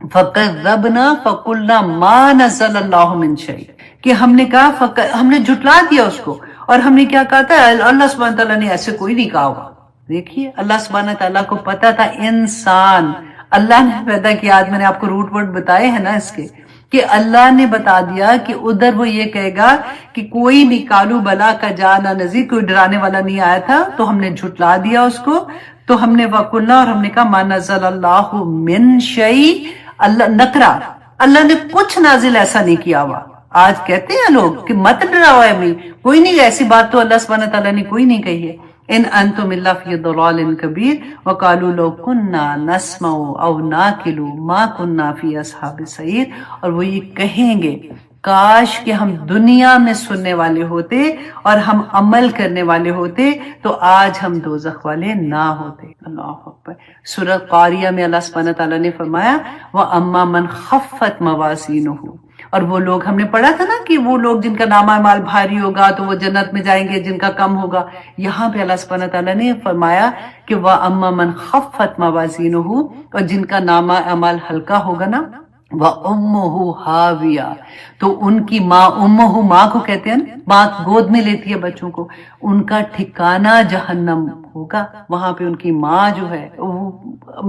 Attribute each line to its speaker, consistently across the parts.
Speaker 1: فَكَذَّبْنَا فَقُلْنَا مَا نَزَّلَ اللَّهُ مِن شَيْءٍ، کہ ہم نے کہا ہم نے جھٹلا دیا اس کو، اور ہم نے کیا کہا تھا، اللہ سبحانہ تعالیٰ نے ایسے کوئی نہیں کہا ہوگا۔ دیکھیے اللہ سبحانہ تعالیٰ کو پتا تھا انسان اللہ نے پیدا کیا۔ آج میں نے آپ کو روٹ ورڈ بتائے ہیں نا اس کے، کہ اللہ نے بتا دیا کہ ادھر وہ یہ کہے گا کہ کوئی بھی کالو بلا کا جانا نذیر، کوئی ڈرانے والا نہیں آیا تھا، تو ہم نے جھٹلا دیا اس کو۔ تو ہم نے وَقُلْنَا، اور ہم نے کہا مَا نَزَّلَ اللَّهُ مِن شَيْءٍ، اللہ نکرا، اللہ نے کچھ نازل ایسا نہیں کیا ہوا۔ آج کہتے ہیں لوگ کہ مت ڈراؤ ہمیں، کوئی نہیں، ایسی بات تو اللہ سبحانہ تعالیٰ نے کوئی نہیں کہی ہے۔ ان انتم الا فی ضلال کبیر وقالوا لو کنا نسمع او ناقل ما کنا فی اصحاب السعیر، اور وہ یہ کہیں گے کاش کہ ہم دنیا میں سننے والے ہوتے اور ہم عمل کرنے والے ہوتے تو آج ہم دوزخ والے نہ ہوتے۔ اللہ اکبر۔ سورہ قاریہ میں اللہ سبحانہ تعالیٰ نے فرمایا وَأَمَّا مَنْ خَفَّتْ مَوَازِينُهُ، اور وہ لوگ ہم نے پڑھا تھا نا کہ وہ لوگ جن کا نامہ اعمال بھاری ہوگا تو وہ جنت میں جائیں گے، جن کا کم ہوگا۔ یہاں پہ اللہ سبحانہ تعالیٰ نے فرمایا کہ وَأَمَّا مَنْ خَفَّتْ مَوَازِينُهُ، اور جن کا نامہ اعمال ہلکا ہوگا نا، وَأُمُّهُ هَاوِيَةٌ، تو ان کی ماں، امہ ماں کو کہتے ہیں، ماں گود میں لیتی ہے بچوں کو، ان کا ٹھکانہ جہنم ہوگا۔ وہاں پہ ان کی ماں جو ہے،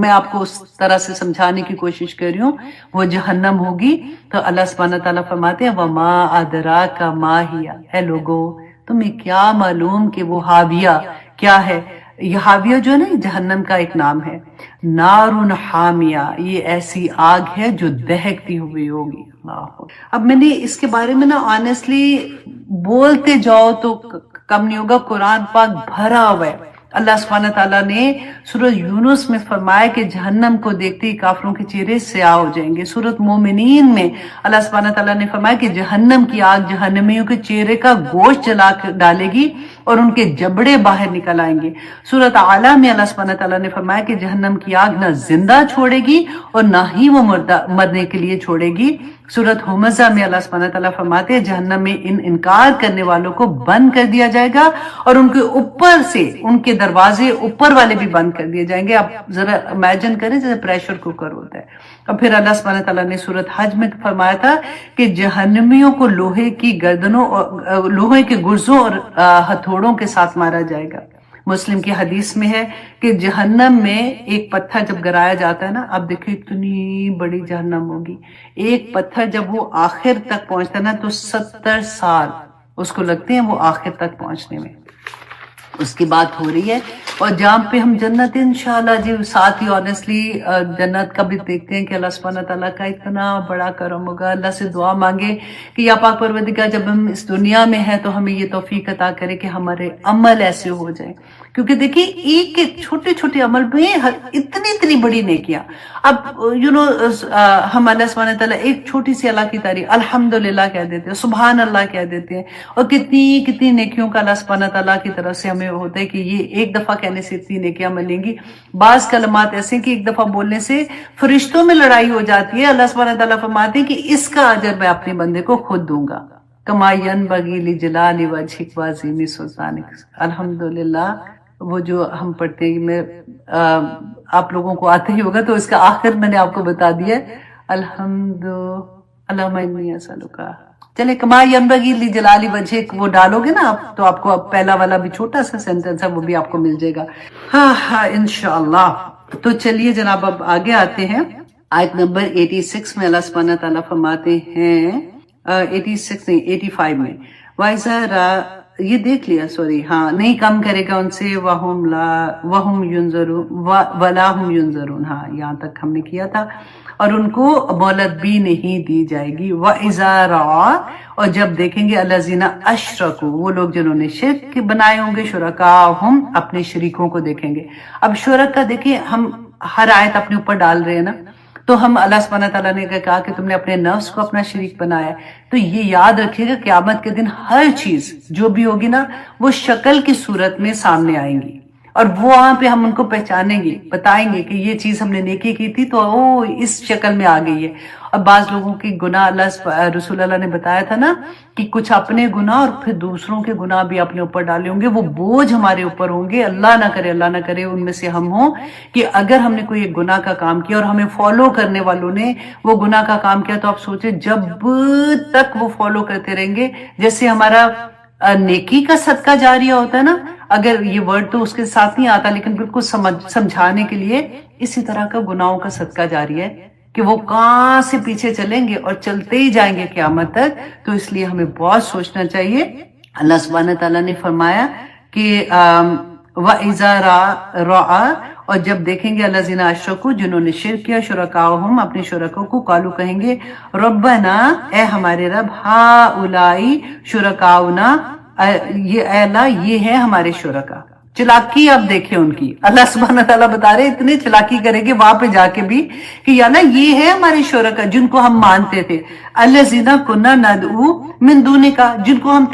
Speaker 1: میں آپ کو اس طرح سے سمجھانے کی کوشش کر رہی ہوں، وہ جہنم ہوگی۔ تو اللہ سبحانہ تعالیٰ فرماتے ہیں وَمَا أَدْرَاكَ مَا هِيَ، اے لوگو تمہیں کیا معلوم کہ وہ حاویہ کیا ہے۔ یہ حاویہ جو ہے نا، جہنم کا ایک نام ہے۔ نارن حامیہ، یہ ایسی آگ ہے جو دہکتی ہوئی ہوگی۔ اب میں نے اس کے بارے میں نا آنیسٹلی بولتے جاؤ تو کم نہیں ہوگا، قرآن پاک بھرا ہوا ہے۔ اللہ سبحانہ تعالیٰ نے سورۃ یونس میں فرمایا کہ جہنم کو دیکھتے ہی کافروں کے چہرے سیاہ ہو جائیں گے۔ سورۃ مومنین میں اللہ سبحانہ تعالیٰ نے فرمایا کہ جہنم کی آگ جہنمیوں کے چہرے کا گوشت جلا ڈالے گی اور ان کے جبڑے باہر نکل آئیں گے۔ سورۃ اعلیٰ میں اللہ سبحانہ تعالیٰ نے فرمایا کہ جہنم کی آگ نہ زندہ چھوڑے گی اور نہ ہی وہ مرنے کے لیے چھوڑے گی۔ سورۃ ہمزہ میں اللہ سبحانہ تعالیٰ فرماتے ہیں جہنم میں انکار کرنے والوں کو بند کر دیا جائے گا اور ان کے اوپر سے ان کے دروازے اوپر والے بھی بند کر دیے جائیں گے۔ آپ ذرا امیجن کریں جیسے پریشر کوکر ہوتا ہے۔ اور پھر اللہ سبحانہ تعالیٰ نے سورۃ حج میں فرمایا تھا کہ جہنمیوں کو لوہے کی گردنوں، لوہے کے گرزوں اور ہتھوڑوں کے ساتھ مارا جائے گا۔ مسلم کی حدیث میں ہے کہ جہنم میں ایک پتھر جب گرایا جاتا ہے نا، اب دیکھیں اتنی بڑی جہنم ہوگی، ایک پتھر جب وہ آخر تک پہنچتا ہے نا تو 70 سال اس کو لگتے ہیں وہ آخر تک پہنچنے میں۔ اس کی بات ہو رہی ہے، اور جہاں پہ ہم جنت انشاءاللہ جی ساتھ ہی آنیسٹلی جنت کا بھی دیکھتے ہیں کہ اللہ سبحانہ تعالیٰ کا اتنا بڑا کرم ہوگا۔ اللہ سے دعا مانگے کہ یا پاک پروردگار جب ہم اس دنیا میں ہیں تو ہمیں یہ توفیق عطا کرے کہ ہمارے عمل ایسے ہو جائیں، کیونکہ دیکھیں ایک ایک چھوٹے چھوٹے عمل میں اتنی بڑی نیکیاں۔ اب ہم اللہ سبحانہ تعالیٰ ایک چھوٹی سی اللہ کی تعریف الحمدللہ کہہ دیتے ہیں، سبحان اللہ کہہ دیتے ہیں، اور کتنی نیکیوں کا اللہ سبحانہ تعالیٰ کی طرف سے ہمیں ہوتا ہے کہ یہ ایک دفعہ کہنے سے اتنی نیکیاں ملیں گی۔ بعض کلمات ایسے ہیں کہ ایک دفعہ بولنے سے فرشتوں میں لڑائی ہو جاتی ہے، اللہ سبحانہ تعالیٰ فرماتے ہیں کہ اس کا اجر میں اپنے بندے کو خود دوں گا۔ کما ینبغی لجلال وجہک وعظیم سلطانک۔ الحمدللہ وہ جو ہم پڑھتے ہیں، میں آپ لوگوں کو آتے ہی ہوگا تو اس کا آخر میں نے آپ کو بتا دیا ہے، اللہم انی اسألک۔ چلے کما ینبغی لجلال وجہک وہ ڈالو گے نا آپ تو آپ کو اب پہلا والا بھی چھوٹا سا سینٹنس ہے وہ بھی آپ کو مل جائے گا۔ ہاں انشاءاللہ۔ تو چلیے جناب اب آگے آتے ہیں، آیت نمبر 86 میں اللہ سبحانہ تعالیٰ فرماتے ہیں، 86 نہیں 85 میں، وَإِذَا یہ دیکھ لیا، سوری ہاں، نہیں کم کرے گا ان سے وَهُمْ يُنظَرُونَ وَلَا هُمْ يُنظَرُونَ، ہاں یہاں تک ہم نے کیا تھا، اور ان کو مہلت بھی نہیں دی جائے گی۔ وَإِذَا رَأَىٰ، اور جب دیکھیں گے الَّذِينَ أَشْرَكُوا، وہ لوگ جنہوں نے شرک بنائے ہوں گے، شرکاءہم، اپنے شریکوں کو دیکھیں گے۔ اب شرکا دیکھیں ہم ہر آیت اپنے اوپر ڈال رہے ہیں نا، تو ہم اللہ سبحانہ تعالیٰ نے کہا کہ تم نے اپنے نفس کو اپنا شریک بنایا ہے، تو یہ یاد رکھیے گا قیامت کے دن ہر چیز جو بھی ہوگی نا وہ شکل کی صورت میں سامنے آئیں گی۔ اور وہ وہاں پہ ہم ان کو پہچانیں گے، بتائیں گے کہ یہ چیز ہم نے نیکی کی تھی تو او اس شکل میں آ گئی ہے۔ اور بعض لوگوں کی گناہ رسول اللہ نے بتایا تھا نا کہ کچھ اپنے گناہ اور پھر دوسروں کے گناہ بھی اپنے اوپر ڈالے ہوں گے، وہ بوجھ ہمارے اوپر ہوں گے۔ اللہ نہ کرے ان میں سے ہم ہوں کہ اگر ہم نے کوئی ایک گناہ کا کام کیا اور ہمیں فالو کرنے والوں نے وہ گناہ کا کام کیا، تو آپ سوچیں جب تک وہ فالو کرتے رہیں گے، جیسے ہمارا نیکی کا صدقہ جاریہ ہوتا ہے نا، اگر یہ ورڈ تو اس کے ساتھ نہیں آتا لیکن بالکل سمجھانے کے لیے، اسی طرح کا گناہوں کا صدقہ جاریہ ہے کہ وہ کہاں سے پیچھے چلیں گے اور چلتے ہی جائیں گے قیامت تک۔ تو اس لیے ہمیں بہت سوچنا چاہیے۔ اللہ سبحانہ تعالیٰ نے فرمایا کہ وَإِذَا رَأَى، اور جب دیکھیں گے الَّذِينَ أَشْرَكُوا، جنہوں نے شرک کیا، شُرَكَاءَهُمْ، اپنے شرکاء کو، قالوا کہیں گے ربنا، اے ہمارے رب، هَؤُلَاءِ شُرَكَاؤُنَا، یہ اے اللہ یہ ہے ہمارے شرکاء۔ چلاکی آپ دیکھیں ان کی، اللہ سبحانہ تعالیٰ بتا رہے اتنے چلاکی کریں گے وہاں پہ جا کے بھی کہ یا اللہ یہ ہے ہمارے شرکاء جن کو ہم مانتے تھے، الَّذِينَ كُنَّا نَدْعُو مِن دُونِكَ، جن کو ہم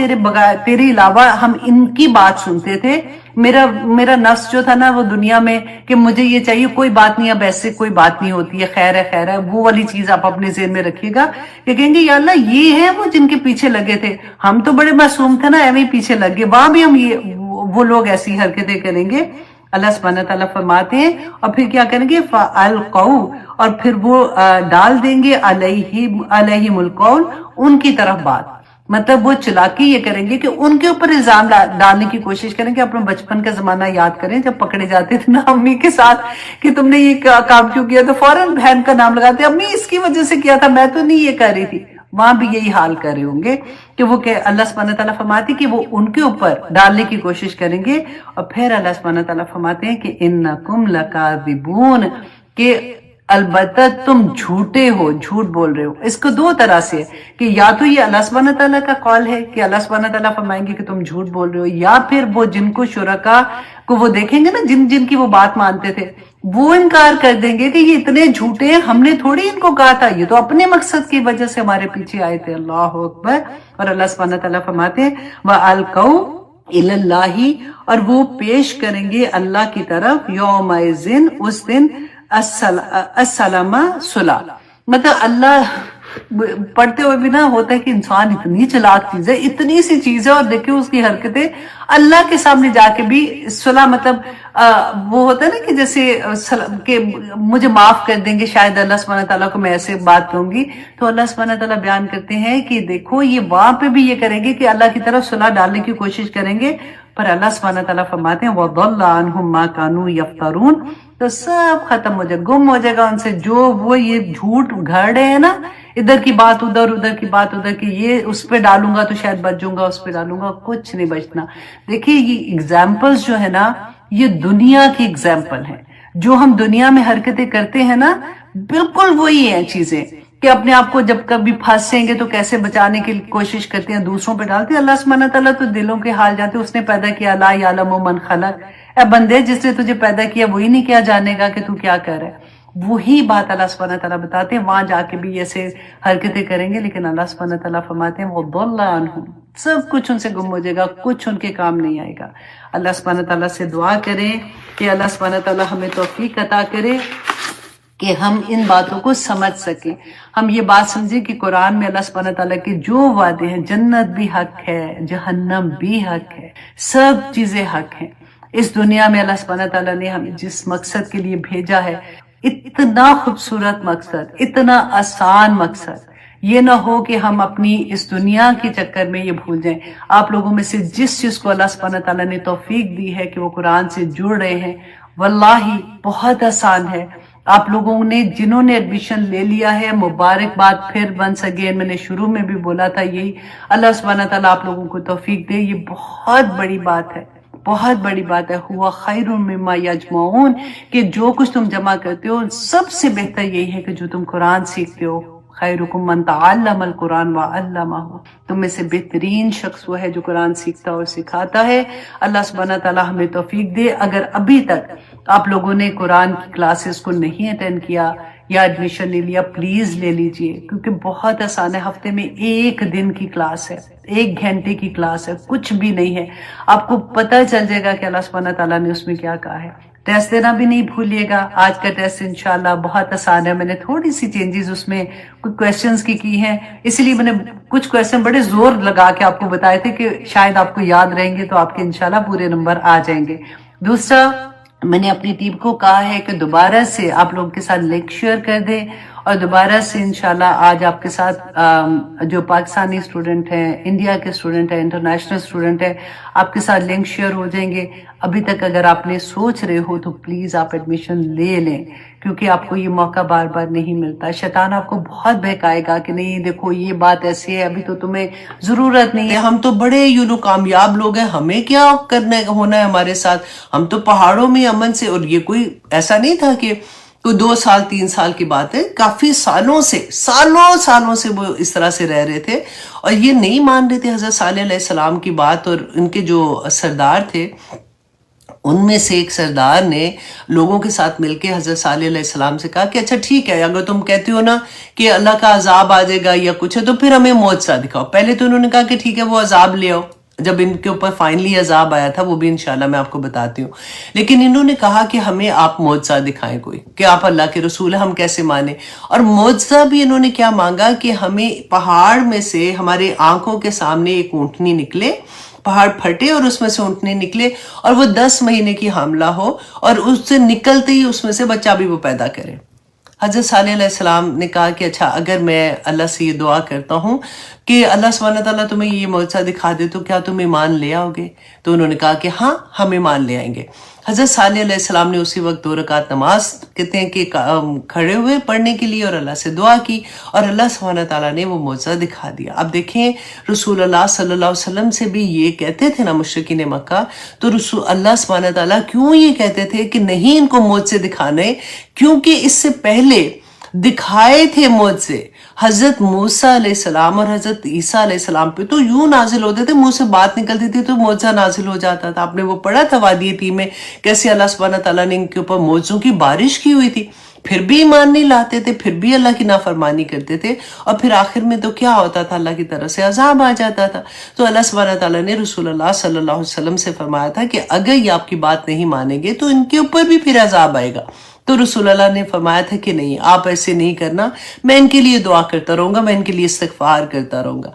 Speaker 1: تیرے علاوہ ہم ان کی بات سنتے تھے۔ میرا نفس جو تھا نا وہ دنیا میں کہ مجھے یہ چاہیے، کوئی بات نہیں، اب ایسے کوئی بات نہیں ہوتی ہے، خیر ہے، وہ والی چیز آپ اپنے ذہن میں رکھیے گا کہ کہیں گے یا اللہ یہ ہے وہ جن کے پیچھے لگے تھے، ہم تو بڑے معصوم تھے نا، ایویں پیچھے لگ گئے، وہاں بھی ہم وہ لوگ ایسی حرکتیں کریں گے۔ اللہ سبحانہ تعالیٰ فرماتے ہیں اور پھر کیا کریں گے، فَأَلْقَوْا، اور پھر وہ ڈال دیں گے عَلَيْهِمُ الْقَوْلَ، ان کی طرف بات، مطلب وہ چلاکی یہ کریں گے کہ ان کے اوپر الزام ڈالنے کی کوشش کریں گے۔ اپنے بچپن کا زمانہ یاد کریں جب پکڑے جاتے تھے نا امی کے ساتھ کہ تم نے یہ کام کیوں کیا، تو فوراً بہن کا نام لگاتے، امی اس کی وجہ سے کیا تھا، میں تو نہیں یہ کر رہی تھی۔ وہاں بھی یہی حال کر رہے ہوں گے کہ وہ کہ اللہ سبحانہ تعالیٰ فرماتے کہ وہ ان کے اوپر ڈالنے کی کوشش کریں گے، اور پھر اللہ سبحانہ تعالیٰ فرماتے ہیں کہ انکم لکاذبون، کہ البتہ تم جھوٹے ہو، جھوٹ بول رہے ہو۔ اس کو دو طرح سے کہ یا تو یہ اللہ سبحانہ تعالیٰ کا قول ہے کہ اللہ سبحانہ تعالیٰ فرمائیں گے کہ تم جھوٹ بول رہے ہو، یا پھر وہ جن کو شرکا کو وہ دیکھیں گے نا جن کی وہ بات مانتے تھے، وہ انکار کر دیں گے کہ یہ اتنے جھوٹے ہیں، ہم نے تھوڑی ان کو کہا تھا، یہ تو اپنے مقصد کی وجہ سے ہمارے پیچھے آئے تھے۔ اللہ اکبر۔ اور اللہ سبحانہ تعالیٰ فرماتے ہیں وَأَلْقَوْا إِلَى اللَّهِ، اور وہ پیش کریں گے اللہ کی طرف، یومئذ، اس دن، السلام، صلح، مطلب اللہ پڑھتے ہوئے بھی نہ ہوتا ہے کہ انسان اتنی چلاک چیز ہے، اتنی سی چیز ہے، اور دیکھیں اس کی حرکتیں اللہ کے سامنے جا کے بھی صلح، مطلب وہ ہوتا ہے نا کہ جیسے کہ مجھے معاف کر دیں گے شاید اللہ سبحانہ تعالیٰ کو میں ایسے بات کہوں گی، تو اللہ سبحانہ تعالیٰ بیان کرتے ہیں کہ دیکھو یہ وہاں پہ بھی یہ کریں گے کہ اللہ کی طرف صلح ڈالنے کی کوشش کریں گے، پر اللہ سبحانہ تعالیٰ فرماتے ہیں وَضَلَّ عَنْهُمْ مَا كَانُوا يَفْتَرُونَ، تو سب ختم ہو جائے، گم ہو جائے گا ان سے جو وہ یہ جھوٹ گھڑ رہے ہیں نا، ادھر کی بات ادھر، ادھر کی بات ادھر کی، یہ اس پہ ڈالوں گا تو شاید بچ جاؤں گا، اس پہ ڈالوں گا کچھ نہیں بچنا۔ دیکھیے یہ ایگزامپلز جو ہے نا یہ دنیا کی ایگزامپل ہیں، جو ہم دنیا میں حرکتیں کرتے ہیں نا بالکل وہی ہیں چیزیں، کہ اپنے آپ کو جب کبھی پھنسیں گے تو کیسے بچانے کی کوشش کرتے ہیں، دوسروں پہ ڈالتے ہیں۔ اللہ سبحانہ تعالیٰ تو دلوں کے حال جانتے، اس نے پیدا کیا، لا یعلم من خلق، اے بندے جس نے تجھے پیدا کیا وہی نہیں کیا جانے گا کہ تو کیا کر رہا ہے۔ وہی بات اللہ سبحانہ تعالیٰ بتاتے ہیں، وہاں جا کے بھی ایسے حرکتیں کریں گے، لیکن اللہ سبحانہ تعالیٰ فرماتے ہیں وَضَلَّ عَنْهُمْ، سب کچھ ان سے گم ہو جائے گا، کچھ ان کے کام نہیں آئے گا۔ اللہ سبحانہ تعالیٰ سے دعا کریں کہ اللہ سبحانہ تعالیٰ ہمیں توفیق عطا کرے کہ ہم ان باتوں کو سمجھ سکیں، ہم یہ بات سمجھیں کہ قرآن میں اللہ سبحانہ تعالیٰ کے جو وعدے ہیں، جنت بھی حق ہے، جہنم بھی حق ہے، سب چیزیں حق ہیں۔ اس دنیا میں اللہ سبحانہ تعالیٰ نے ہمیں جس مقصد کے لیے بھیجا ہے، اتنا خوبصورت مقصد، اتنا آسان مقصد، یہ نہ ہو کہ ہم اپنی اس دنیا کے چکر میں یہ بھول جائیں۔ آپ لوگوں میں سے جس چیز کو اللہ سبحانہ تعالیٰ نے توفیق دی ہے کہ وہ قرآن سے جڑ رہے ہیں، واللہ بہت آسان ہے۔ آپ لوگوں نے جنہوں نے ایڈمیشن لے لیا ہے، مبارکباد پھر ونس اگین، میں نے شروع میں بھی بولا تھا یہی، اللہ سبحانہ تعالیٰ آپ لوگوں کو توفیق دے، یہ بہت بڑی بات ہے، بہت بڑی بات ہے۔ ہوا خیر مما یجمعون، کہ جو کچھ تم جمع کرتے ہو سب سے بہتر یہی ہے کہ جو تم قرآن سیکھتے ہو، خیرکم من تعلم القرآن وعلمہ، تم میں سے بہترین شخص وہ ہے جو قرآن سیکھتا اور سکھاتا ہے۔ اللہ سبحانہ تعالیٰ ہمیں توفیق دے۔ اگر ابھی تک آپ لوگوں نے قرآن کی کلاسز کو نہیں اٹینڈ کیا یا ایڈمیشن لے لیا، پلیز لے لیجئے، کیونکہ بہت آسان ہے. ہفتے میں 1 دن کی کلاس ہے، 1 گھنٹے کی کلاس ہے، کچھ بھی نہیں ہے. آپ کو پتہ چل جائے گا کہ اللہ سبحانہ تعالیٰ نے اس میں کیا کہا ہے. ٹیسٹ دینا بھی نہیں بھولیے گا. آج کا ٹیسٹ انشاءاللہ بہت آسان ہے. میں نے تھوڑی سی چینجز اس میں کچھ کویسچنز کی ہیں، اسی لیے میں نے کچھ کویسچن بڑے زور لگا کے آپ کو بتائے تھے کہ شاید آپ کو یاد رہیں گے تو آپ کے انشاءاللہ پورے نمبر آ جائیں گے. دوسرا، میں نے اپنی ٹیم کو کہا ہے کہ دوبارہ سے آپ لوگوں کے ساتھ لنک شیئر کر دیں، اور دوبارہ سے انشاءاللہ آج آپ کے ساتھ جو پاکستانی اسٹوڈنٹ ہیں، انڈیا کے اسٹوڈنٹ ہیں، انٹرنیشنل اسٹوڈنٹ ہیں، آپ کے ساتھ لنک شیئر ہو جائیں گے. ابھی تک اگر آپ نے سوچ رہے ہو تو پلیز آپ ایڈمیشن لے لیں، کیونکہ آپ کو یہ موقع بار بار نہیں ملتا. شیطان آپ کو بہت بہکائے گا کہ نہیں دیکھو یہ بات ایسی ہے، ابھی تو تمہیں ضرورت نہیں ہے،
Speaker 2: ہم تو بڑے کامیاب لوگ ہیں، ہمیں کیا کرنا ہونا ہے ہمارے ساتھ، ہم تو پہاڑوں میں امن سے. اور یہ کوئی ایسا نہیں تھا کہ کوئی 2 سال 3 سال کی بات ہے، کافی سالوں سے وہ اس طرح سے رہ رہے تھے، اور یہ نہیں مان رہے تھے حضرت صالح علیہ السلام کی بات. اور ان کے جو سردار تھے، ان میں سے ایک سردار نے لوگوں کے ساتھ مل کے حضرت صالح علیہ السلام سے کہا کہ اچھا ٹھیک ہے، اگر تم کہتے ہو نا کہ اللہ کا عذاب آ جائے گا یا کچھ ہے تو پھر ہمیں معجزہ دکھاؤ. پہلے تو انہوں نے کہا کہ ٹھیک ہے وہ عذاب لے آؤ. جب ان کے اوپر فائنلی عذاب آیا تھا وہ بھی انشاءاللہ میں آپ کو بتاتی ہوں، لیکن انہوں نے کہا کہ ہمیں آپ معجزہ دکھائیں کوئی، کہ آپ اللہ کے رسول ہیں، ہم کیسے مانیں. اور معجزہ بھی انہوں نے کیا مانگا کہ ہمیں پہاڑ میں سے ہمارے آنکھوں کے سامنے ایک اونٹنی نکلے، پہاڑ پھٹے اور اس میں سے اونٹنے نکلے، اور وہ 10 مہینے کی حاملہ ہو، اور اس سے نکلتے ہی اس میں سے بچہ بھی وہ پیدا کرے. حضرت صالح علیہ السلام نے کہا کہ اچھا اگر میں اللہ سے یہ دعا کرتا ہوں کہ اللہ سبحانہ تعالیٰ تمہیں یہ معجزہ دکھا دے تو کیا تم ایمان لے آؤ گے؟ تو انہوں نے کہا کہ ہاں ہم ایمان لے آئیں گے. حضرت صالح علیہ السلام نے اسی وقت 2 رکعت نماز کہتے ہیں کہ کھڑے ہوئے پڑھنے کے لیے اور اللہ سے دعا کی، اور اللہ سبحانہ تعالیٰ نے وہ معجزہ دکھا دیا. اب دیکھیں رسول اللہ صلی اللہ علیہ وسلم سے بھی یہ کہتے تھے نا مشرکین مکہ، تو رسول اللہ سبحانہ تعالیٰ کیوں یہ کہتے تھے کہ نہیں ان کو معجزے دکھانے؟ کیونکہ اس سے پہلے دکھائے تھے معجزے حضرت موسیٰ علیہ السلام اور حضرت عیسیٰ علیہ السلام پہ، تو یوں نازل ہوتے تھے، منہ سے بات نکلتی تھی تو معجزہ نازل ہو جاتا تھا. آپ نے وہ پڑھا تھا وادی تیہ میں کیسے اللہ سبحانہ تعالیٰ نے ان کے اوپر معجزوں کی بارش کی ہوئی تھی، پھر بھی ایمان نہیں لاتے تھے، پھر بھی اللہ کی نافرمانی کرتے تھے، اور پھر آخر میں تو کیا ہوتا تھا، اللہ کی طرف سے عذاب آ جاتا تھا. تو اللہ سبحانہ تعالیٰ نے رسول اللہ صلی اللہ علیہ وسلم سے فرمایا تھا کہ اگر یہ آپ کی بات نہیں مانیں گے تو ان کے اوپر بھی پھر عذاب آئے گا. تو رسول اللہ نے فرمایا تھا کہ نہیں، آپ ایسے نہیں کرنا، میں ان کے لیے دعا کرتا رہوں گا، میں ان کے لیے استغفار کرتا رہوں گا.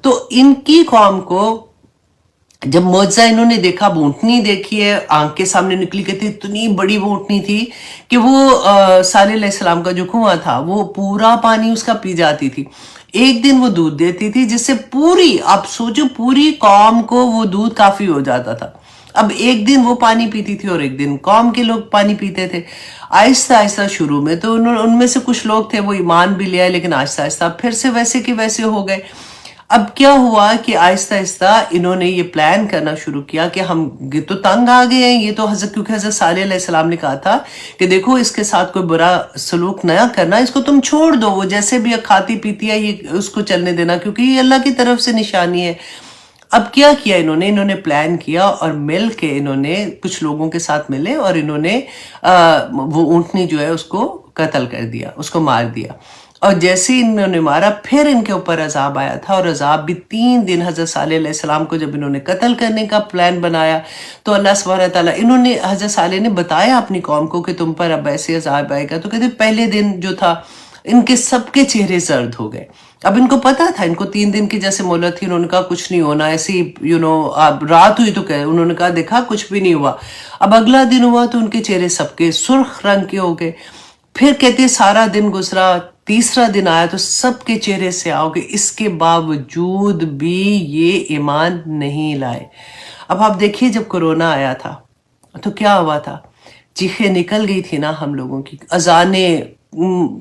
Speaker 2: تو ان کی قوم کو جب معجزہ انہوں نے دیکھا، اونٹنی دیکھی ہے آنکھ کے سامنے نکلی، کہتی اتنی بڑی وہ اونٹنی تھی کہ وہ صالح علیہ السلام کا جو کنواں تھا وہ پورا پانی اس کا پی جاتی تھی. ایک دن وہ دودھ دیتی تھی جس سے پوری، آپ سوچو پوری قوم کو وہ دودھ کافی ہو جاتا تھا. اب ایک دن وہ پانی پیتی تھی اور ایک دن قوم کے لوگ پانی پیتے تھے. آہستہ آہستہ شروع میں تو ان میں سے کچھ لوگ تھے وہ ایمان بھی لے آئے، لیکن آہستہ آہستہ پھر سے ویسے کے ویسے ہو گئے. اب کیا ہوا کہ آہستہ آہستہ انہوں نے یہ پلان کرنا شروع کیا کہ ہم تو تنگ آ گئے ہیں، یہ تو کیونکہ حضرت صالح علیہ السلام نے کہا تھا کہ دیکھو اس کے ساتھ کوئی برا سلوک نہ کرنا، اس کو تم چھوڑ دو، وہ جیسے بھی کھاتی پیتی ہے یہ اس کو چلنے دینا، کیونکہ یہ اللہ کی طرف سے نشانی ہے. اب کیا کیا انہوں نے پلان کیا اور مل کے انہوں نے کچھ لوگوں کے ساتھ ملے اور انہوں نے وہ اونٹنی جو ہے اس کو قتل کر دیا، اس کو مار دیا. اور جیسے انہوں نے مارا پھر ان کے اوپر عذاب آیا تھا، اور عذاب بھی 3 دن حضرت صالح علیہ السلام کو جب انہوں نے قتل کرنے کا پلان بنایا تو اللہ سبحانہ تعالیٰ حضرت صالح نے بتایا اپنی قوم کو کہ تم پر اب ایسے عذاب آئے گا. تو کہتے پہلے دن جو تھا ان کے سب کے چہرے زرد ہو گئے. اب ان کو پتا تھا، ان کو 3 دن کی جیسے مہلت تھی، انہوں نے کہا کچھ نہیں ہونا، ایسے ہی رات ہوئی تو انہوں نے کہا دیکھا کچھ بھی نہیں ہوا. اب اگلا دن ہوا تو ان کے چہرے سب کے سرخ رنگ کے ہو گئے. پھر کہتے سارا دن گزرا، تیسرا دن آیا تو سب کے چہرے سے آؤ گے، اس کے باوجود بھی یہ ایمان نہیں لائے. اب آپ دیکھیے جب کورونا آیا تھا تو کیا ہوا تھا، چیخیں نکل گئی تھی نا ہم لوگوں کی، اذانیں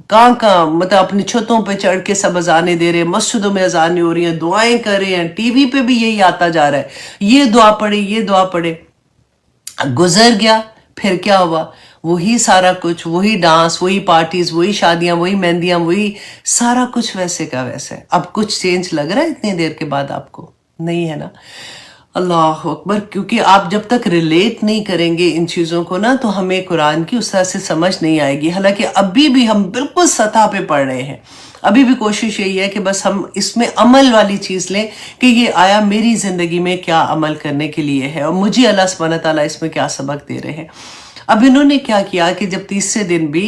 Speaker 2: کہاں مطلب اپنی چھتوں پہ چڑھ کے سب اذانیں دے رہے ہیں، مسجدوں میں اذانیں ہو رہی ہیں، دعائیں کر رہے ہیں، ٹی وی پہ بھی یہی آتا جا رہا ہے، یہ دعا پڑھے یہ دعا پڑھے. گزر گیا، پھر کیا ہوا، وہی سارا کچھ، وہی ڈانس، وہی پارٹیز، وہی شادیاں، وہی مہندیاں، وہی سارا کچھ ویسے کا ویسے. اب کچھ چینج لگ رہا ہے اتنی دیر کے بعد؟ آپ کو نہیں ہے نا. اللہ اکبر. کیونکہ آپ جب تک ریلیٹ نہیں کریں گے ان چیزوں کو نا تو ہمیں قرآن کی اس طرح سے سمجھ نہیں آئے گی. حالانکہ ابھی بھی ہم بالکل سطح پہ پڑھ رہے ہیں. ابھی بھی کوشش یہی ہے کہ بس ہم اس میں عمل والی چیز لیں کہ یہ آیا میری زندگی میں کیا عمل کرنے کے لیے ہے اور مجھے اللہ سبحانہ تعالیٰ اس میں کیا سبق دے رہے ہیں. اب انہوں نے کیا کیا کہ جب تیسرے دن بھی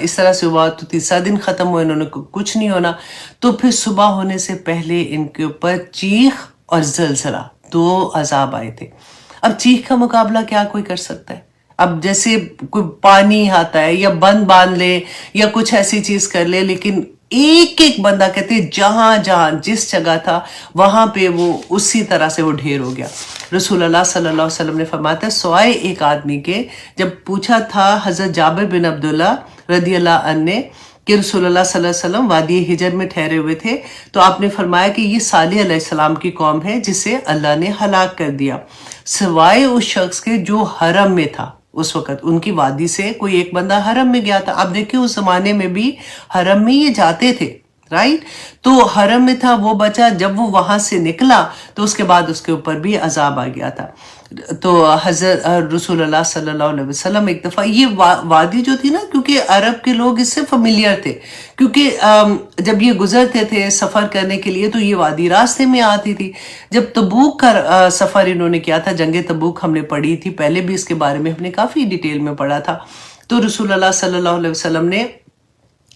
Speaker 2: اس طرح سے ہوا تو تیسرا دن ختم ہوا, انہوں نے کچھ نہیں ہونا, تو پھر صبح ہونے سے پہلے ان کے اوپر چیخ اور زلزلہ, 2 عذاب آئے تھے. اب چیخ کا مقابلہ کیا کوئی کر سکتا ہے؟ اب جیسے کوئی پانی آتا ہے یا بند باندھ لے یا کچھ ایسی چیز کر لے, لیکن ایک ایک بندہ کہتے جہاں جہاں جس جگہ تھا وہاں پہ وہ اسی طرح سے وہ ڈھیر ہو گیا. رسول اللہ صلی اللہ علیہ وسلم نے فرمایا تھا سوائے ایک آدمی کے, جب پوچھا تھا حضرت جابر بن عبداللہ رضی اللہ عنہ نے کہ رسول اللہ صلی اللہ علیہ وسلم وادی ہجر میں ٹھہرے ہوئے تھے, تو آپ نے فرمایا کہ یہ صالح علیہ السلام کی قوم ہے جسے اللہ نے ہلاک کر دیا, سوائے اس شخص کے جو حرم میں تھا. اس وقت ان کی وادی سے کوئی ایک بندہ حرم میں گیا تھا. آپ دیکھیں اس زمانے میں بھی حرم میں یہ جاتے تھے, رائٹ, تو حرم میں تھا, وہ بچا. جب وہ وہاں سے نکلا تو اس کے بعد اس کے اوپر بھی عذاب آ گیا تھا. تو حضرت رسول اللہ صلی اللہ علیہ وسلم ایک دفعہ یہ وادی جو تھی نا, کیونکہ عرب کے لوگ اس سے فیملیئر تھے, کیونکہ جب یہ گزرتے تھے سفر کرنے کے لیے تو یہ وادی راستے میں آتی تھی. جب تبوک کا سفر انہوں نے کیا تھا, جنگ تبوک ہم نے پڑھی تھی پہلے بھی, اس کے بارے میں ہم نے کافی ڈیٹیل میں پڑھا تھا. تو رسول اللہ صلی اللہ علیہ وسلم نے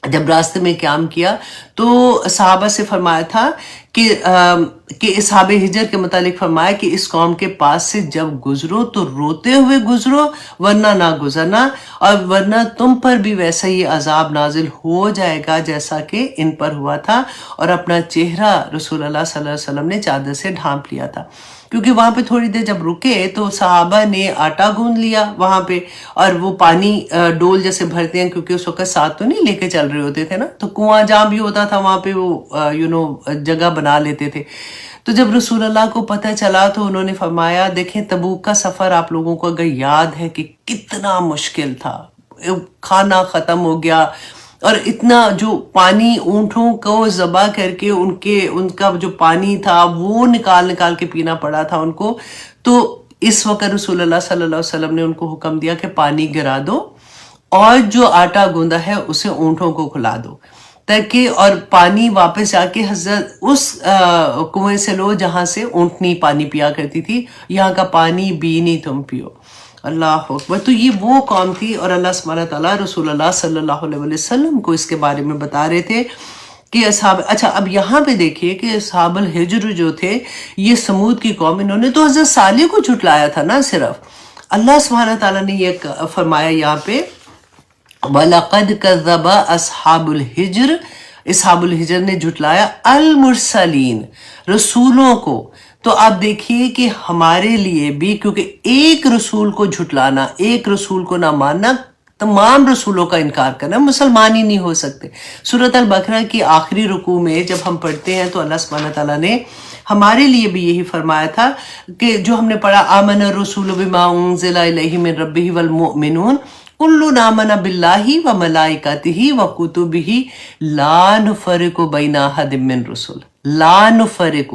Speaker 2: جب راستے میں قیام کیا تو صحابہ سے فرمایا تھا کہ اصحاب ہجر کے متعلق فرمایا کہ اس قوم کے پاس سے جب گزرو تو روتے ہوئے گزرو ورنہ نہ گزرنا, اور ورنہ تم پر بھی ویسا ہی عذاب نازل ہو جائے گا جیسا کہ ان پر ہوا تھا. اور اپنا چہرہ رسول اللہ صلی اللہ علیہ وسلم نے چادر سے ڈھانپ لیا تھا, کیونکہ وہاں پہ تھوڑی دیر جب رکے تو صحابہ نے آٹا گوندھ لیا وہاں پہ, اور وہ پانی ڈول جیسے بھرتے ہیں, کیونکہ اس وقت ساتھ تو نہیں لے کے چل رہے ہوتے تھے نا, تو کنواں جہاں بھی ہوتا تھا وہاں پہ وہ جگہ بنا لیتے تھے. تو جب رسول اللہ کو پتہ چلا تو انہوں نے فرمایا دیکھیں تبوک کا سفر آپ لوگوں کو اگر یاد ہے کہ کتنا مشکل تھا, کھانا ختم ہو گیا, اور اتنا جو پانی اونٹوں کو ذبح کر کے ان کا جو پانی تھا وہ نکال کے پینا پڑا تھا ان کو. تو اس وقت رسول اللہ صلی اللہ علیہ وسلم نے ان کو حکم دیا کہ پانی گرا دو اور جو آٹا گوندا ہے اسے اونٹوں کو کھلا دو, تاکہ اور پانی واپس جا کے حضرت اس کنویں سے لو جہاں سے اونٹنی پانی پیا کرتی تھی, یہاں کا پانی بھی نہیں تم پیو. اللہ اکبر. تو یہ وہ قوم تھی, اور اللہ سبحانہ تعالیٰ رسول اللہ صلی اللہ علیہ وسلم کو اس کے بارے میں بتا رہے تھے کہ اصحاب, اچھا اب یہاں پہ دیکھیے کہ اصحاب الحجر جو تھے یہ سمود کی قوم, انہوں نے تو حضرت صالح کو جھٹلایا تھا نا صرف. اللہ سبحانہ تعالیٰ نے یہ فرمایا یہاں پہ وَلَقَدْ كَذَّبَ أَصْحَابُ الْحِجْرِ, اصحاب الحجر نے جھٹلایا المرسلین, رسولوں کو. تو آپ دیکھیے کہ ہمارے لیے بھی, کیونکہ ایک رسول کو جھٹلانا, ایک رسول کو نہ ماننا, تمام رسولوں کا انکار کرنا, مسلمان ہی نہیں ہو سکتے. سورۃ البقرہ کی آخری رکوع میں جب ہم پڑھتے ہیں تو اللہ سبحانہ تعالیٰ نے ہمارے لیے بھی یہی فرمایا تھا کہ جو ہم نے پڑھا آمن الرسول بما انزل الیہ من ربہ والمؤمنون کل آمن باللہ وملائکتہ وکتبہ لا نفرق بین احد من رسل, لا نفرق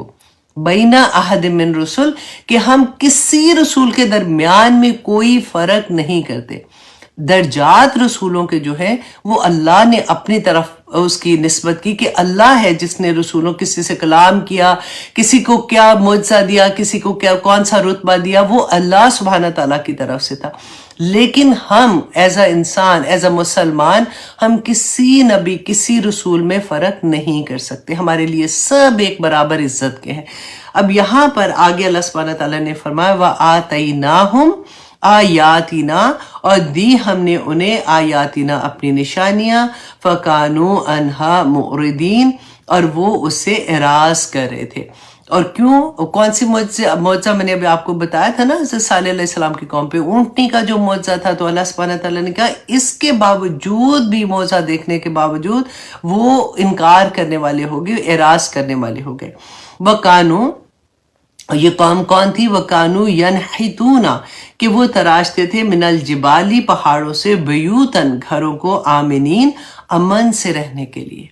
Speaker 2: بین احد من رسل, کہ ہم کسی رسول کے درمیان میں کوئی فرق نہیں کرتے. درجات رسولوں کے جو ہیں وہ اللہ نے اپنی طرف اس کی نسبت کی کہ اللہ ہے جس نے رسولوں, کسی سے کلام کیا, کسی کو کیا معجزہ دیا, کسی کو کیا کون سا رتبہ دیا, وہ اللہ سبحانہ تعالیٰ کی طرف سے تھا. لیکن ہم ایز اے انسان, ایز اے مسلمان, ہم کسی نبی کسی رسول میں فرق نہیں کر سکتے, ہمارے لیے سب ایک برابر عزت کے ہیں. اب یہاں پر آگے اللہ سبحانہ تعالیٰ نے فرمایا وَآتَيْنَاهُمْ آیاتنا, اور دی ہم نے انہیں آیاتنا اپنی نشانیاں, فَكَانُوا عَنْهَا مُعْرِضِينَ, اور وہ اس سے اعراض کر رہے تھے. اور کیوں, کون سی معجزہ میں نے ابھی آپ کو بتایا تھا نا حضرت صالح علیہ السلام کی قوم پہ اونٹنی کا جو معجزہ تھا, تو اللہ سبحانہ تعالیٰ نے کہا اس کے باوجود بھی, معجزہ دیکھنے کے باوجود وہ انکار کرنے والے ہو گئے, اعراض کرنے والے ہو گئے. وَكَانُوا, یہ قوم کون تھی, وَكَانُوا يَنْحِتُونَ, کہ وہ تراشتے تھے من الجبالی, پہاڑوں سے, بیوتن, گھروں کو, آمنین, امن سے رہنے کے لیے.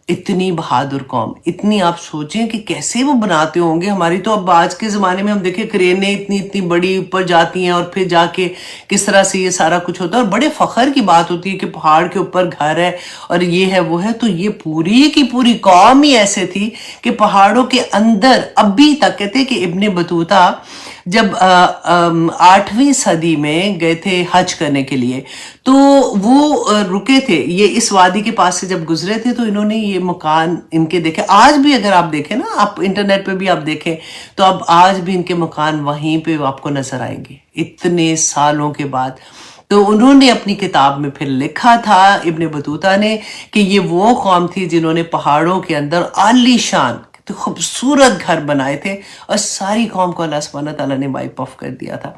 Speaker 2: اتنی بہادر قوم، اتنی آپ سوچیں کہ کیسے وہ بناتے ہوں گے. ہماری تو اب آج کے زمانے میں ہم دیکھیں کرینیں اتنی بڑی اوپر جاتی ہیں اور پھر جا کے کس طرح سے یہ سارا کچھ ہوتا ہے، اور بڑے فخر کی بات ہوتی ہے کہ پہاڑ کے اوپر گھر ہے اور یہ ہے وہ ہے. تو یہ پوری کی پوری قوم ہی ایسے تھی کہ پہاڑوں کے اندر ابھی تک کہتے کہ ابن بطوطہ جب 8ویں صدی میں گئے تھے حج کرنے کے لیے تو وہ رکے تھے، یہ اس وادی کے پاس سے جب گزرے تھے تو انہوں نے یہ مکان ان کے دیکھے. آج بھی اگر آپ دیکھیں نا، آپ انٹرنیٹ پہ بھی آپ دیکھیں تو اب آج بھی ان کے مکان وہیں پہ آپ کو نظر آئیں گے اتنے سالوں کے بعد. تو انہوں نے اپنی کتاب میں پھر لکھا تھا ابن بطوطہ نے کہ یہ وہ قوم تھی جنہوں نے پہاڑوں کے اندر عالی شان خوبصورت گھر بنائے تھے اور ساری قوم کو اللہ سبحانہ تعالیٰ نے وائپ آف کر دیا تھا.